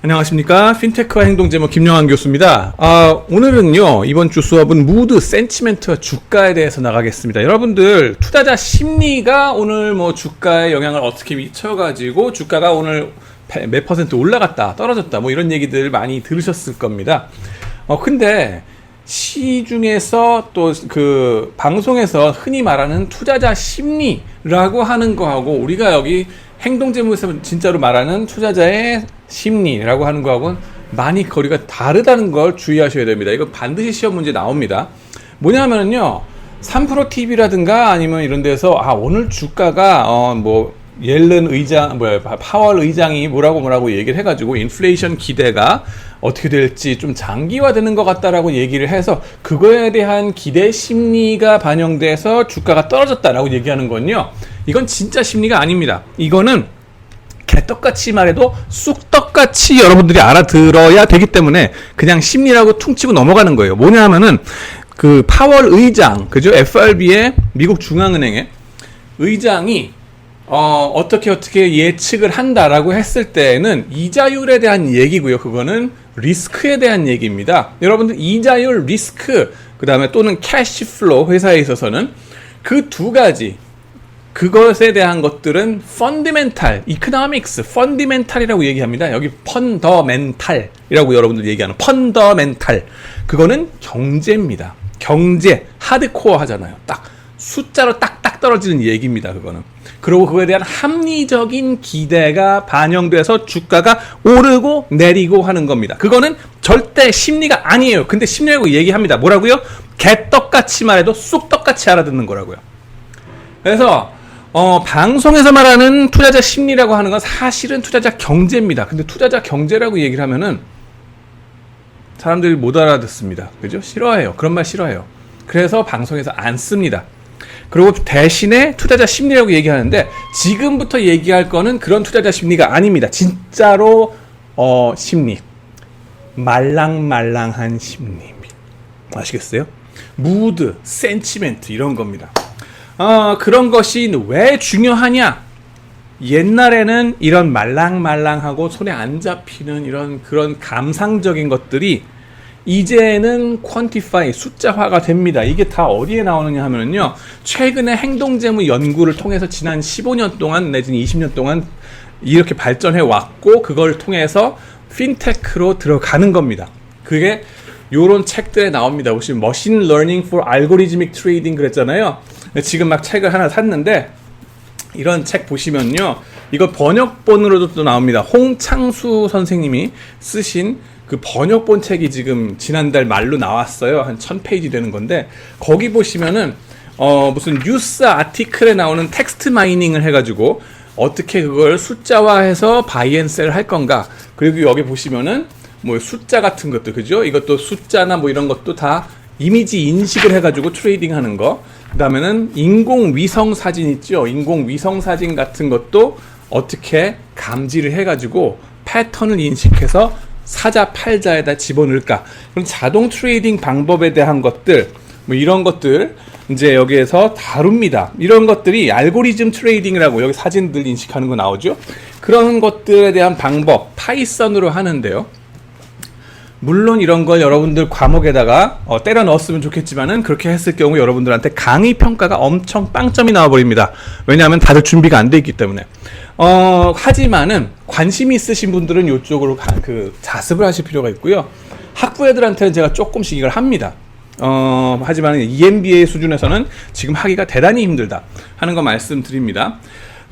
안녕하십니까. 핀테크와 행동제모 김영환 교수입니다. 오늘은요, 이번 주 수업은 무드, 센티멘트와 주가에 대해서 나가겠습니다. 여러분들, 투자자 심리가 오늘 주가에 영향을 어떻게 미쳐가지고 주가가 오늘 몇 퍼센트 올라갔다, 떨어졌다, 이런 얘기들 많이 들으셨을 겁니다. 근데 시중에서 또 그 방송에서 흔히 말하는 투자자 심리라고 하는 거하고 우리가 여기 행동제목에서 진짜로 말하는 투자자의 심리라고 하는 거하고는 많이 거리가 다르다는 걸 주의하셔야 됩니다. 이거 반드시 시험 문제 나옵니다. 뭐냐면요, 3프로TV라든가 아니면 이런 데서 오늘 주가가 옐런 의장, 파월 의장이 뭐라고 얘기를 해가지고 인플레이션 기대가 어떻게 될지 좀 장기화되는 것 같다라고 얘기를 해서 그거에 대한 기대 심리가 반영돼서 주가가 떨어졌다라고 얘기하는 건요, 이건 진짜 심리가 아닙니다. 이거는 개떡같이 말해도 쑥떡같이 여러분들이 알아들어야 되기 때문에 그냥 심리라고 퉁치고 넘어가는 거예요. 뭐냐 하면은 그 파월 의장, 그죠? FRB의 미국 중앙은행의 의장이 어떻게 예측을 한다라고 했을 때는 이자율에 대한 얘기고요. 그거는 리스크에 대한 얘기입니다. 여러분들 이자율, 리스크, 그 다음에 또는 캐시플로우, 회사에 있어서는 그 두 가지, 그것에 대한 것들은 펀디멘탈, 이코노믹스, 펀디멘탈이라고 얘기합니다. 여기 펀더멘탈이라고 여러분들 얘기하는 펀더멘탈, 그거는 경제입니다. 경제, 하드코어 하잖아요. 딱 숫자로 딱딱 떨어지는 얘기입니다. 그거는. 그리고 그거에 대한 합리적인 기대가 반영돼서 주가가 오르고 내리고 하는 겁니다. 그거는 절대 심리가 아니에요. 근데 심리라고 얘기합니다. 뭐라고요? 개떡같이 말해도 쑥떡같이 알아듣는 거라고요. 그래서 방송에서 말하는 투자자 심리라고 하는 건 사실은 투자자 경제입니다. 근데 투자자 경제라고 얘기를 하면은 사람들이 못 알아듣습니다. 그죠? 싫어해요. 그런 말 싫어해요. 그래서 방송에서 안 씁니다. 그리고 대신에 투자자 심리라고 얘기하는데 지금부터 얘기할 거는 그런 투자자 심리가 아닙니다. 진짜로 심리, 말랑말랑한 심리입니다. 아시겠어요? 무드, 센티멘트 이런 겁니다. 그런 것이 왜 중요하냐? 옛날에는 이런 말랑말랑하고 손에 안 잡히는 그런 감상적인 것들이 이제는 퀀티파이, 숫자화가 됩니다. 이게 다 어디에 나오느냐 하면요, 최근에 행동재무 연구를 통해서 지난 15년 동안 내지는 20년 동안 이렇게 발전해 왔고 그걸 통해서 핀테크로 들어가는 겁니다. 그게 요런 책들에 나옵니다. 보시면 머신 러닝 for 알고리즘믹 트레이딩 그랬잖아요. 지금 막 책을 하나 샀는데 이런 책 보시면요, 이거 번역본으로도 또 나옵니다. 홍창수 선생님이 쓰신 그 번역본 책이 지금 지난달 말로 나왔어요. 한 1000페이지 되는 건데 거기 보시면은 무슨 뉴스 아티클에 나오는 텍스트 마이닝을 해가지고 어떻게 그걸 숫자화해서 바이앤셀을 할 건가. 그리고 여기 보시면은 숫자 같은 것도, 그죠? 이것도 숫자나 이런 것도 다 이미지 인식을 해가지고 트레이딩 하는 거. 그 다음에는 인공위성 사진 있죠? 인공위성 사진 같은 것도 어떻게 감지를 해가지고 패턴을 인식해서 사자, 팔자에다 집어넣을까. 그럼 자동 트레이딩 방법에 대한 것들, 이런 것들 이제 여기에서 다룹니다. 이런 것들이 알고리즘 트레이딩이라고 여기 사진들 인식하는 거 나오죠? 그런 것들에 대한 방법, 파이썬으로 하는데요. 물론 이런 걸 여러분들 과목에다가 때려 넣었으면 좋겠지만은 그렇게 했을 경우 여러분들한테 강의 평가가 엄청 빵점이 나와버립니다. 왜냐하면 다들 준비가 안 돼 있기 때문에. 하지만은 관심이 있으신 분들은 이쪽으로 자습을 하실 필요가 있고요. 학부 애들한테는 제가 조금씩 이걸 합니다. 하지만 EMBA 수준에서는 지금 하기가 대단히 힘들다 하는 거 말씀드립니다.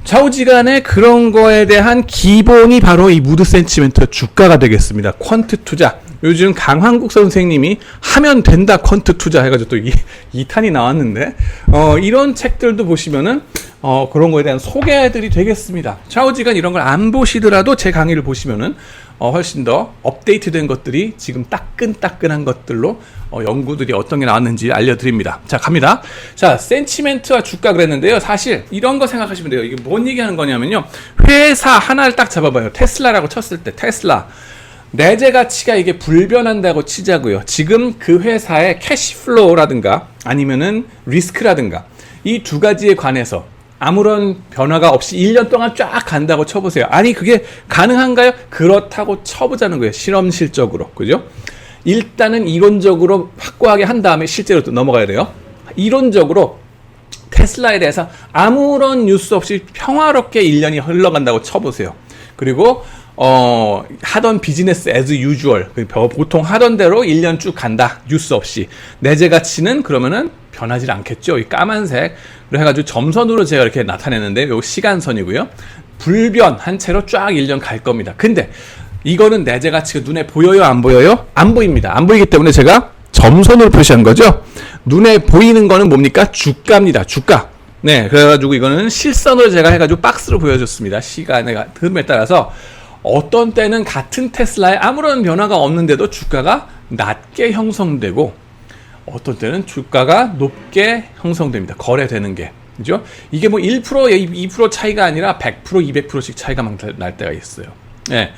좌우지간에 그런 거에 대한 기본이 바로 이 무드 센티멘트 주가가 되겠습니다. 퀀트 투자. 요즘 강환국 선생님이 하면 된다 퀀트 투자 해가지고 또 2탄이 나왔는데 이런 책들도 보시면은 그런 거에 대한 소개들이 되겠습니다. 좌우지간 이런 걸 안 보시더라도 제 강의를 보시면은 훨씬 더 업데이트된 것들이 지금 따끈따끈한 것들로 연구들이 어떤 게 나왔는지 알려드립니다. 자, 갑니다. 자, 센티멘트와 주가 그랬는데요. 사실 이런 거 생각하시면 돼요. 이게 뭔 얘기하는 거냐면요, 회사 하나를 딱 잡아봐요. 테슬라라고 쳤을 때 테슬라 내재 가치가 이게 불변한다고 치자고요. 지금 그 회사의 캐시플로우라든가 아니면은 리스크라든가 이 두 가지에 관해서 아무런 변화가 없이 1년 동안 쫙 간다고 쳐보세요. 아니 그게 가능한가요? 그렇다고 쳐보자는 거예요. 실험실적으로. 그죠? 일단은 이론적으로 확고하게 한 다음에 실제로 또 넘어가야 돼요. 이론적으로 테슬라에 대해서 아무런 뉴스 없이 평화롭게 1년이 흘러간다고 쳐보세요. 그리고 하던 비즈니스 as usual, 보통 하던 대로 1년 쭉 간다. 뉴스 없이. 내재 가치는 그러면은 변하지 않겠죠. 이 까만색으로 해가지고 점선으로 제가 이렇게 나타내는데 요 시간선이고요. 불변한 채로 쫙 1년 갈 겁니다. 근데 이거는 내재 가치가 눈에 보여요? 안 보여요? 안 보입니다. 안 보이기 때문에 제가 점선으로 표시한 거죠. 눈에 보이는 거는 뭡니까? 주가입니다. 주가. 네, 그래가지고 이거는 실선으로 제가 해가지고 박스로 보여줬습니다. 시간의 흐름에 따라서 어떤 때는 같은 테슬라에 아무런 변화가 없는데도 주가가 낮게 형성되고 어떤 때는 주가가 높게 형성됩니다. 거래되는 게. 그죠? 이게 뭐 1%, 2% 차이가 아니라 100%, 200%씩 차이가 막 날 때가 있어요. 네.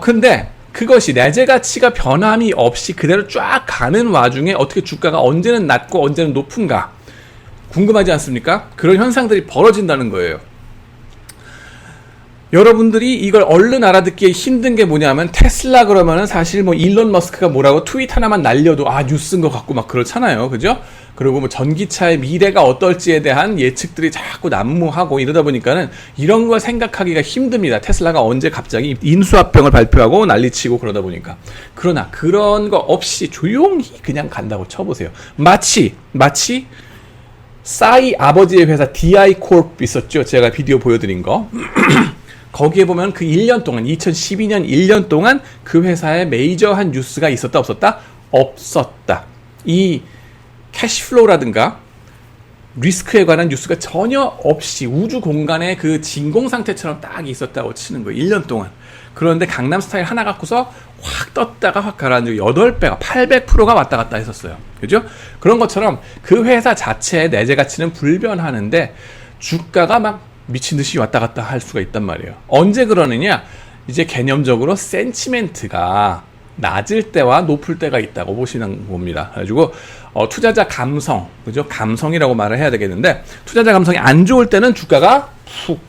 근데 그것이 내재 가치가 변함이 없이 그대로 쫙 가는 와중에 어떻게 주가가 언제는 낮고 언제는 높은가? 궁금하지 않습니까? 그런 현상들이 벌어진다는 거예요. 여러분들이 이걸 얼른 알아듣기 힘든 게 뭐냐면 테슬라 그러면은 사실 뭐 일론 머스크가 뭐라고 트윗 하나만 날려도 뉴스인 것 같고 막 그렇잖아요. 그죠? 그리고 뭐 전기차의 미래가 어떨지에 대한 예측들이 자꾸 난무하고 이러다 보니까는 이런 걸 생각하기가 힘듭니다. 테슬라가 언제 갑자기 인수합병을 발표하고 난리치고 그러다 보니까. 그러나 그런 거 없이 조용히 그냥 간다고 쳐보세요. 마치 싸이 아버지의 회사 DI-Corp 있었죠. 제가 비디오 보여드린 거. 거기에 보면 그 1년 동안 2012년 1년 동안 그 회사에 메이저한 뉴스가 있었다 없었다? 없었다. 이 캐시플로우라든가 리스크에 관한 뉴스가 전혀 없이 우주 공간에 그 진공 상태처럼 딱 있었다고 치는 거예요. 1년 동안. 그런데 강남스타일 하나 갖고서 확 떴다가 확 가라앉고 8배가 800%가 왔다 갔다 했었어요. 그죠? 그런 것처럼 그 회사 자체의 내재 가치는 불변하는데 주가가 막 미친 듯이 왔다 갔다 할 수가 있단 말이에요. 언제 그러느냐? 이제 개념적으로 센치멘트가 낮을 때와 높을 때가 있다고 보시는 겁니다. 그래가지고 투자자 감성, 그죠? 감성이라고 말을 해야 되겠는데 투자자 감성이 안 좋을 때는 주가가 푹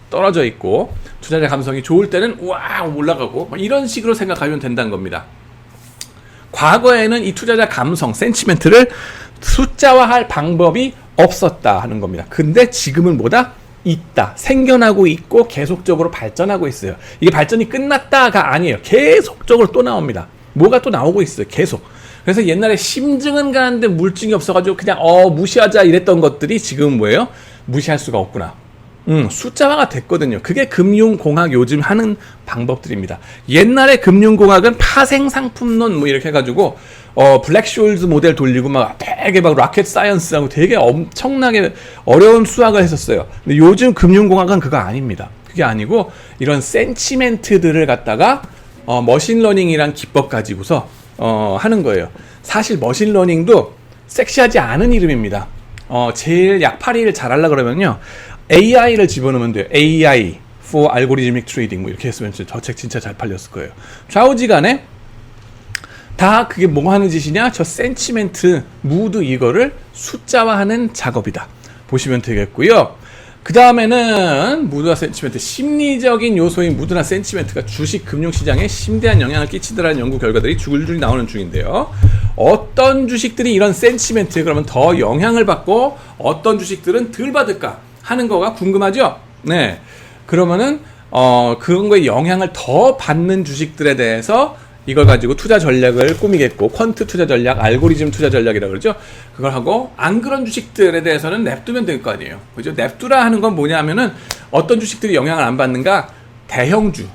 떨어져 있고 투자자 감성이 좋을 때는 우와 올라가고 이런 식으로 생각하면 된다는 겁니다. 과거에는 이 투자자 감성, 센치멘트를 숫자화할 방법이 없었다 하는 겁니다. 근데 지금은 뭐다? 있다. 생겨나고 있고 계속적으로 발전하고 있어요. 이게 발전이 끝났다가 아니에요. 계속적으로 또 나옵니다. 뭐가 또 나오고 있어요. 계속. 그래서 옛날에 심증은 가는데 물증이 없어가지고 그냥 무시하자 이랬던 것들이 지금 뭐예요? 무시할 수가 없구나. 숫자화가 됐거든요. 그게 금융공학 요즘 하는 방법들입니다. 옛날에 금융공학은 파생상품론 뭐 이렇게 해가지고 블랙쇼일즈 모델 돌리고 막 되게 막 라켓 사이언스하고 되게 엄청나게 어려운 수학을 했었어요. 근데 요즘 금융공학은 그거 아닙니다. 그게 아니고 이런 센치멘트들을 갖다가 머신러닝이란 기법 가지고서 하는 거예요. 사실 머신러닝도 섹시하지 않은 이름입니다. 제일 약팔이를 잘하려고 그러면요. AI를 집어넣으면 돼요. AI for Algorithmic Trading 뭐 이렇게 했으면 저 책 진짜 잘 팔렸을 거예요. 좌우지간에 다 그게 뭐 하는 짓이냐? 저 센치멘트, 무드 이거를 숫자화하는 작업이다. 보시면 되겠고요. 그 다음에는 무드와 센치멘트, 심리적인 요소인 무드나 센치멘트가 주식 금융시장에 심대한 영향을 끼치더라는 연구 결과들이 줄줄이 나오는 중인데요. 어떤 주식들이 이런 센치멘트에 그러면 더 영향을 받고 어떤 주식들은 덜 받을까 하는 거가 궁금하죠? 네. 그러면은 그런 거에 영향을 더 받는 주식들에 대해서 이걸 가지고 투자 전략을 꾸미겠고, 퀀트 투자 전략, 알고리즘 투자 전략이라고 그러죠. 그걸 하고 안 그런 주식들에 대해서는 냅두면 될 거 아니에요. 그죠? 냅두라 하는 건 뭐냐면은 어떤 주식들이 영향을 안 받는가? 대형주,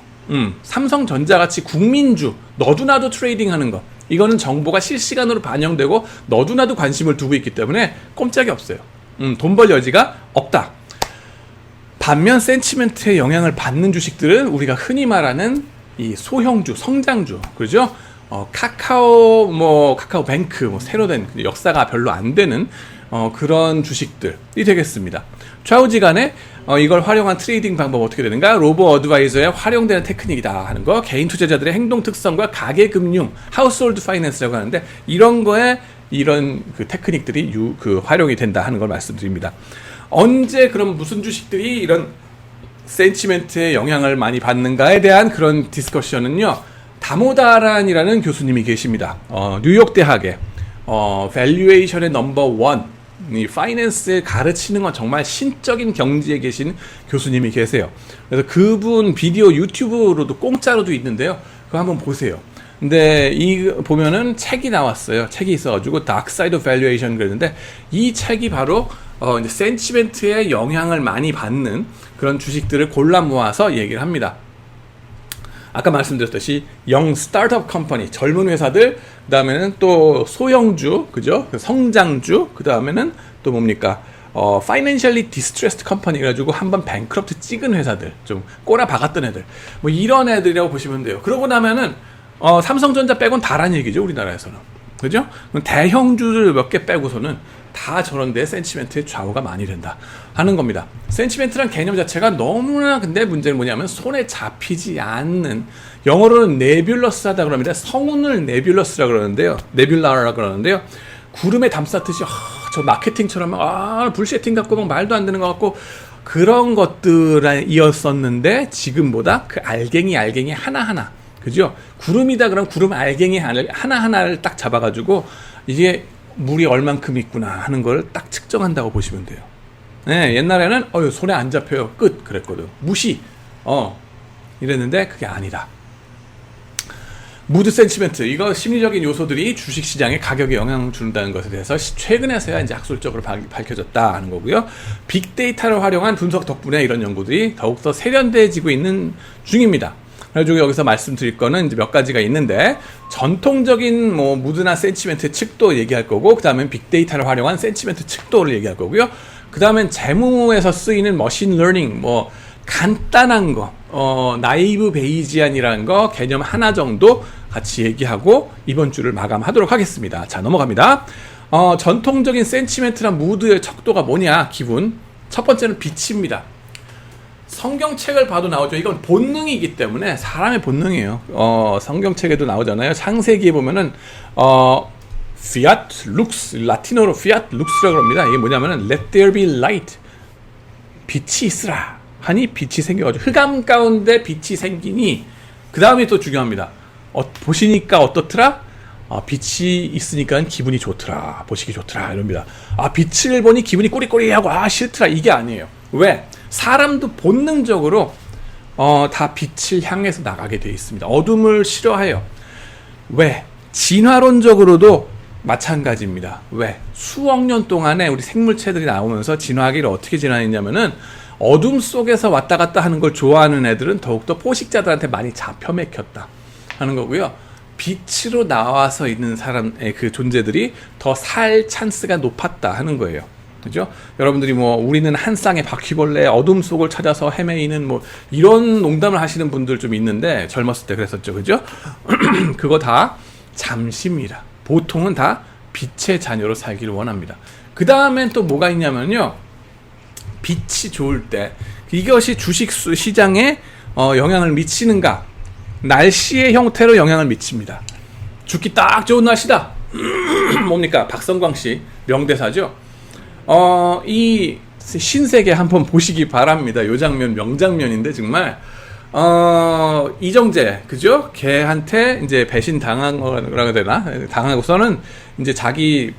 삼성전자 같이 국민주, 너도나도 트레이딩 하는 거. 이거는 정보가 실시간으로 반영되고 너도나도 관심을 두고 있기 때문에 꼼짝이 없어요. 돈 벌 여지가 없다. 반면 센치멘트에 영향을 받는 주식들은 우리가 흔히 말하는 이 소형주, 성장주, 그죠? 카카오뱅크, 새로 된 역사가 별로 안 되는 그런 주식들이 되겠습니다. 좌우지간에 이걸 활용한 트레이딩 방법 어떻게 되는가? 로보 어드바이저에 활용되는 테크닉이다 하는 거, 개인 투자자들의 행동 특성과 가계금융, 하우스홀드 파이낸스라고 하는데 이런 거에 이런 그 테크닉들이 활용이 된다 하는 걸 말씀드립니다. 언제 그럼 무슨 주식들이 이런 센치멘트의 영향을 많이 받는가에 대한 그런 디스커션은요, 다모다란이라는 교수님이 계십니다. 뉴욕 대학의 밸류에이션의 넘버 원, 이 파이낸스를 가르치는 건 정말 신적인 경지에 계신 교수님이 계세요. 그래서 그분 비디오 유튜브로도 공짜로도 있는데요. 그거 한번 보세요. 근데 이 보면은 책이 나왔어요. 책이 있어가지고 Dark Side of Valuation 그랬는데, 이 책이 바로 이제 센치멘트에 영향을 많이 받는 그런 주식들을 골라 모아서 얘기를 합니다. 아까 말씀드렸듯이 영 스타트업 컴퍼니, 젊은 회사들, 그 다음에는 또 소형주, 그죠? 성장주, 그 다음에는 또 뭡니까? Financially Distressed Company 그래가지고 한번 뱅크럽트 찍은 회사들, 좀 꼬라 박았던 애들, 뭐 이런 애들이라고 보시면 돼요. 그러고 나면은 삼성전자 빼곤 다란 얘기죠, 우리나라에서는. 그죠? 대형주를 몇 개 빼고서는 다 저런데 센치멘트의 좌우가 많이 된다 하는 겁니다. 센치멘트란 개념 자체가 너무나, 근데 문제는 뭐냐면 손에 잡히지 않는, 영어로는 네뷸러스하다 그럽니다. 성운을 네뷸러스라 그러는데요. 네뷸라라 그러는데요. 구름에 담쌌듯이 저 마케팅처럼 불세팅 같고 막 말도 안 되는 것 같고 그런 것들이었었는데, 지금보다 그 알갱이 하나하나, 그죠? 구름이다 그럼 구름 알갱이 하나하나를 딱 잡아가지고 이게 물이 얼만큼 있구나 하는 걸 딱 측정한다고 보시면 돼요. 네, 옛날에는 손에 안 잡혀요, 끝 그랬거든. 무시 이랬는데 그게 아니다. 무드 센치멘트, 이거 심리적인 요소들이 주식시장에 가격에 영향을 준다는 것에 대해서 최근에서야 이제 학술적으로 밝혀졌다 하는 거고요. 빅데이터를 활용한 분석 덕분에 이런 연구들이 더욱더 세련돼지고 있는 중입니다. 그래서 여기서 말씀드릴 거는 이제 몇 가지가 있는데, 전통적인 뭐 무드나 센치멘트 측도 얘기할 거고, 그 다음엔 빅데이터를 활용한 센치멘트 측도를 얘기할 거고요. 그 다음엔 재무에서 쓰이는 머신 러닝, 뭐 간단한 거, 나이브 베이지안이라는 거 개념 하나 정도 같이 얘기하고 이번 주를 마감하도록 하겠습니다. 자, 넘어갑니다. 전통적인 센치멘트나 무드의 척도가 뭐냐, 기분. 첫 번째는 빛입니다. 성경책을 봐도 나오죠. 이건 본능이기 때문에, 사람의 본능이에요. 성경책에도 나오잖아요. 창세기에 보면은 fiat lux, 라틴어로 fiat lux라고 합니다. 이게 뭐냐면은 let there be light, 빛이 있으라 하니 빛이 생겨가지고, 흑암 가운데 빛이 생기니, 그 다음이 또 중요합니다. 보시니까 어떻더라? 빛이 있으니까 기분이 좋더라, 보시기 좋더라 이럽니다. 빛을 보니 기분이 꾸리꾸리하고 싫더라, 이게 아니에요. 왜? 사람도 본능적으로 다 빛을 향해서 나가게 되어 있습니다. 어둠을 싫어해요. 왜? 진화론적으로도 마찬가지입니다. 왜? 수억 년 동안에 우리 생물체들이 나오면서 진화하기를 어떻게 진화했냐면은, 어둠 속에서 왔다 갔다 하는 걸 좋아하는 애들은 더욱더 포식자들한테 많이 잡혀 맥혔다 하는 거고요. 빛으로 나와서 있는 사람의 그 존재들이 더 살 찬스가 높았다 하는 거예요. 그죠? 여러분들이 뭐 우리는 한 쌍의 바퀴벌레 어둠 속을 찾아서 헤매이는 뭐 이런 농담을 하시는 분들 좀 있는데, 젊었을 때 그랬었죠. 그죠? 그거 다 잠시입니다. 보통은 다 빛의 자녀로 살기를 원합니다. 그 다음엔 또 뭐가 있냐면요, 빛이 좋을 때 이것이 주식 시장에 영향을 미치는가? 날씨의 형태로 영향을 미칩니다. 죽기 딱 좋은 날씨다. 뭡니까? 박성광 씨 명대사죠. 이 신세계 한번 보시기 바랍니다. 요 장면 명장면인데 정말 이정재, 그죠? 걔한테 이제 배신 당한 거라고 해야 되나? 당하고서는 이제 자기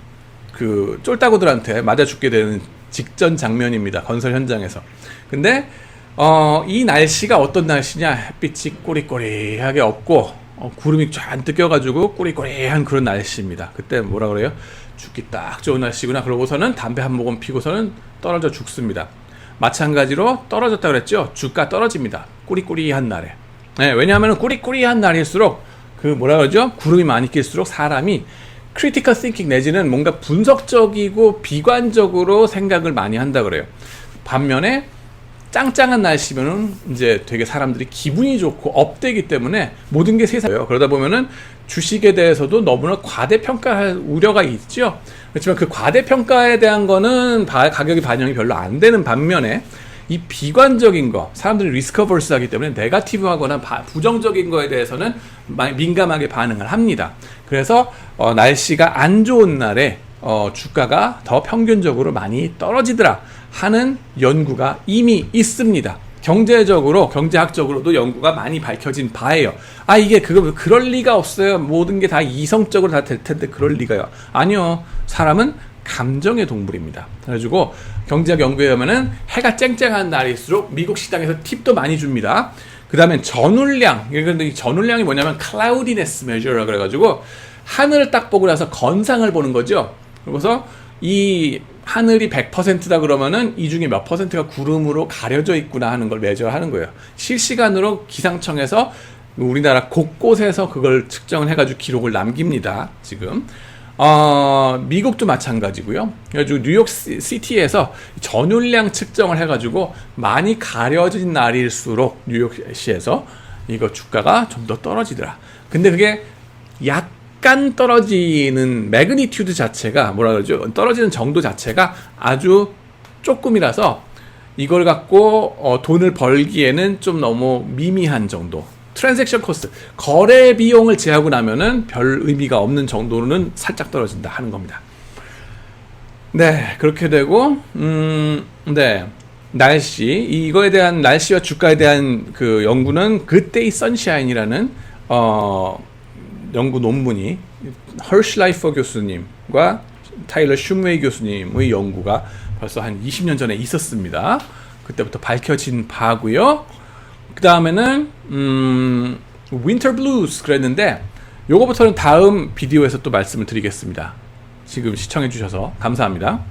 그 쫄따구들한테 맞아 죽게 되는 직전 장면입니다. 건설 현장에서. 근데 이 날씨가 어떤 날씨냐? 햇빛이 꼬리꼬리하게 없고 구름이 잔뜩 껴가지고 꼬리꼬리한 그런 날씨입니다. 그때 뭐라 그래요? 죽기 딱 좋은 날씨구나. 그러고서는 담배 한 모금 피고서는 떨어져 죽습니다. 마찬가지로 떨어졌다 그랬죠. 주가 떨어집니다. 꾸리꾸리한 날에. 네, 왜냐하면 꾸리꾸리한 날일수록 그 뭐라 그러죠? 구름이 많이 낄수록 사람이 크리티컬 띵킹 내지는 뭔가 분석적이고 비관적으로 생각을 많이 한다 그래요. 반면에 짱짱한 날씨면은 이제 되게 사람들이 기분이 좋고 업되기 때문에 모든 게 세상이에요. 그러다 보면은 주식에 대해서도 너무나 과대평가할 우려가 있죠. 그렇지만 그 과대평가에 대한 거는 가격이 반영이 별로 안 되는 반면에, 이 비관적인 거, 사람들이 리스크어버스 하기 때문에 네거티브하거나 부정적인 거에 대해서는 민감하게 반응을 합니다. 그래서 날씨가 안 좋은 날에 주가가 더 평균적으로 많이 떨어지더라 하는 연구가 이미 있습니다. 경제학적으로도 연구가 많이 밝혀진 바예요. 이게 그럴 리가 없어요. 모든 게 다 이성적으로 다 될 텐데 그럴 리가요. 아니요. 사람은 감정의 동물입니다. 그래가지고 경제학 연구에 보면은 해가 쨍쨍한 날일수록 미국 시장에서 팁도 많이 줍니다. 그 다음에 전울량. 이 전울량이 뭐냐면 cloudiness measure라 그래가지고 하늘을 딱 보고 나서 건상을 보는 거죠. 그래서 이 하늘이 100%다 그러면은 이 중에 몇 퍼센트가 구름으로 가려져 있구나 하는 걸 매저하는 거예요. 실시간으로 기상청에서 우리나라 곳곳에서 그걸 측정을 해가지고 기록을 남깁니다. 지금 미국도 마찬가지고요. 그래가지고 뉴욕 시티에서 전울량 측정을 해가지고 많이 가려진 날일수록 뉴욕시에서 이거 주가가 좀 더 떨어지더라. 근데 그게 약간 떨어지는 매그니튜드 자체가 뭐라 그러죠? 떨어지는 정도 자체가 아주 조금이라서 이걸 갖고 돈을 벌기에는 좀 너무 미미한 정도. 트랜잭션 코스트, 거래 비용을 제하고 나면은 별 의미가 없는 정도로는 살짝 떨어진다 하는 겁니다. 네, 그렇게 되고 네, 날씨, 이거에 대한 날씨와 주가에 대한 그 연구는 그때의 선샤인이라는 연구 논문이 헐슐라이퍼 교수님과 타일러 슈메이 교수님의 연구가 벌써 한 20년 전에 있었습니다. 그때부터 밝혀진 바고요. 그 다음에는 윈터 블루스 그랬는데 요거부터는 다음 비디오에서 또 말씀을 드리겠습니다. 지금 시청해 주셔서 감사합니다.